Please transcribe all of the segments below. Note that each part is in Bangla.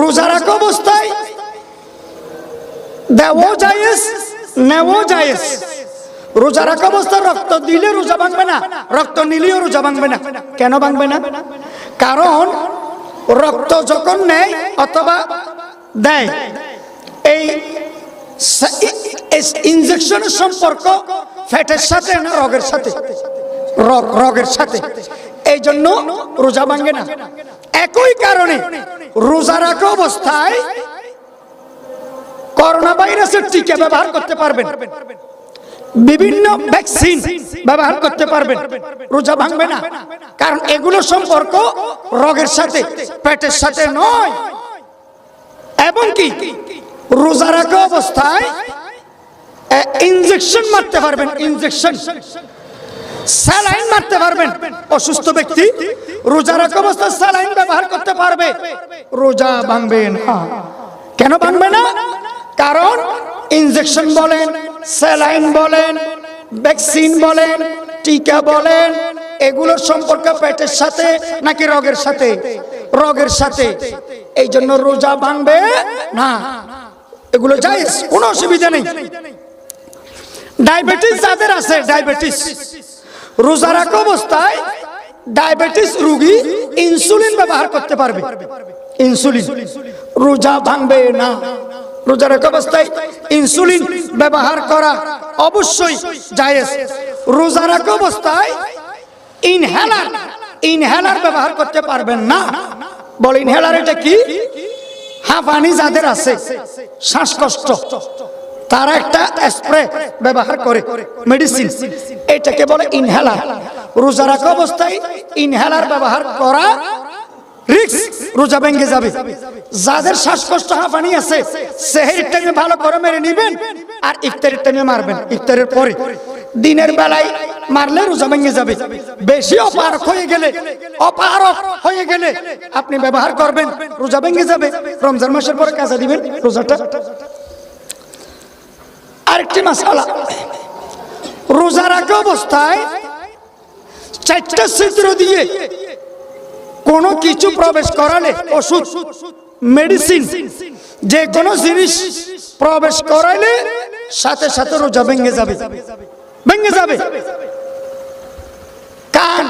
রোজা রাখা অবস্থায় দেওয়া জায়েজ, নেওয়া জায়েজ। রোজা রাখা অবস্থায় রক্ত দিলে রোজা ভাঙবে না, রক্ত নিলেও রোজা ভাঙবে না। কেন ভাঙবে না? কারণ রক্ত যখন নেয় অথবা দেয়, এই ইনজেকশনের সম্পর্ক ফ্যাটের সাথে না রগের সাথে, রগের সাথে, এই জন্য রোজা ভাঙে না। একই কারণে রোজা রাখা অবস্থায় করোনা ভাইরাসের টিকা ব্যবহার করতে পারবেন, বিভিন্ন ভ্যাকসিন ব্যবহার করতে পারবেন, রোজা ভাঙবে না। কারণ এগুলো সম্পর্ক রগের সাথে, পেটের সাথে নয়। এবং কি রোজা রাখা অবস্থায় ইনজেকশন মারতে পারবেন, ইনজেকশন স্যালাইন মারতে পারবেন। অসুস্থ ব্যক্তি রোজা রাখা অবস্থায় স্যালাইন ব্যবহার করতে পারবে, রোজা ভাঙবে না। কেন ভাঙবে না? কারণ ইনজেকশন বলেন, স্যালাইন বলেন, ভ্যাকসিন বলেন, টিকা বলেন, এগুলোর সম্পর্ক পেটের সাথে নাকি রগের সাথে? রগের সাথে। এই জন্য রোজা ভাঙবে না, এগুলো জায়েজ, কোনো অসুবিধা নেই। ডায়াবেটিস যাদের আছে, ডায়াবেটিস, রোজা রাখা অবস্থায় ডায়াবেটিস রোগী ইনসুলিন ব্যবহার করতে পারবে, ইনসুলিন, রোজা ভাঙবে না। রোজা রাখা অবস্থায় ইনসুলিন ব্যবহার করা অবশ্যই জায়েজ। রোজা রাখা অবস্থায় ইনহেলার, ইনহেলার ব্যবহার করতে পারবেন না। বল ইনহেলার এটা কি? হাঁপানি যাদের আছে, শ্বাসকষ্ট, তারা একটা স্প্রে ব্যবহার করে, মেডিসিন, এটাকে বলে ইনহেলার। রোজা রাখা অবস্থায় ইনহেলার ব্যবহার করা রিস্ক, রোজা ভেঙে যাবে। যাদের শ্বাসকষ্ট, হাঁপানি আছে, সেহরির টাইমে ভালো করে মেরে নেবেন আর ইফতারের টাইমে মারবেন। ইফতারের পরে দিনের বেলায় মারলে রোজা ভেঙে যাবে। বেশি অপারক হয়ে গেলে, অপারক হয়ে গেলে আপনি ব্যবহার করবেন, রোজা ভেঙে যাবে। রমজান মাসের পরে কাজা দিবেন রোজাটা। আরেকটি মাসআলা, রোজা রাখা অবস্থায় 4টা ছিদ্র দিয়ে কোনো কিছু প্রবেশ করালে, ওষুধ, মেডিসিন, যে কোনো জিনিস প্রবেশ করাইলে সাথে সাথে রোজা ভেঙে যাবে, ভেঙে যাবে। কান,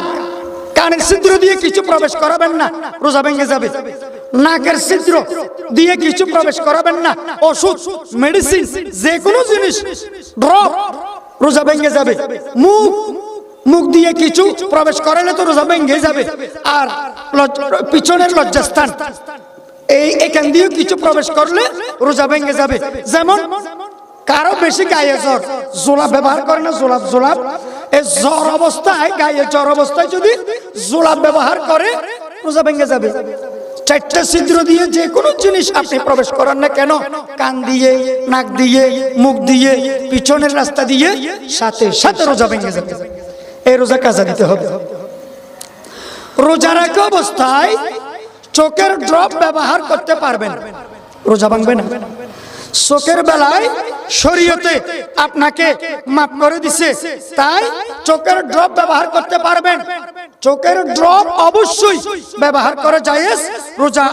কানের ছিদ্র দিয়ে কিছু প্রবেশ করাবেন না, রোজা ভেঙে যাবে। নাকের ছিদ্র দিয়ে কিছু প্রবেশ করাবেন না, ওষুধ, মেডিসিন, যে কোনো জিনিস, ড্রপ, রোজা ভেঙে যাবে। মুখ, মুখ দিয়ে কিছু প্রবেশ করালে তো রোজা ভেঙে যাবে। আর পিছনের লজ্জাস্থান, এই এখান দিয়ে কিছু প্রবেশ করলে রোজা ভেঙে যাবে। যেমন কারো বেশি গায়ে জ্বর, জোলাপ ব্যবহার করে না, জোলাপ, জোলাপ, এই জ্বর অবস্থায়, গায়ে জ্বর অবস্থায় যদি জোলাপ ব্যবহার করে রোজা ভেঙে যাবে। 4টা ছিদ্র দিয়ে যে কোনো জিনিস আপনি প্রবেশ করান না কেন, কান দিয়ে, নাক দিয়ে, মুখ দিয়ে, পিছনের রাস্তা দিয়ে, সাথে সাথে রোজা ভেঙে যাবে। এই রোজা কাজা দিতে হবে। রোজা রাখা অবস্থায় চোখের ড্রপ ব্যবহার করতে পারবেন, রোজা ভাঙবে না। চোখের বেলায় শরীয়তে আপনাকে মাফ করে দিছে, তাই চোখের ড্রপ ব্যবহার করতে পারবেন। চোখের ড্রপ অবশ্যই ব্যবহার করা জায়েজ, রোজা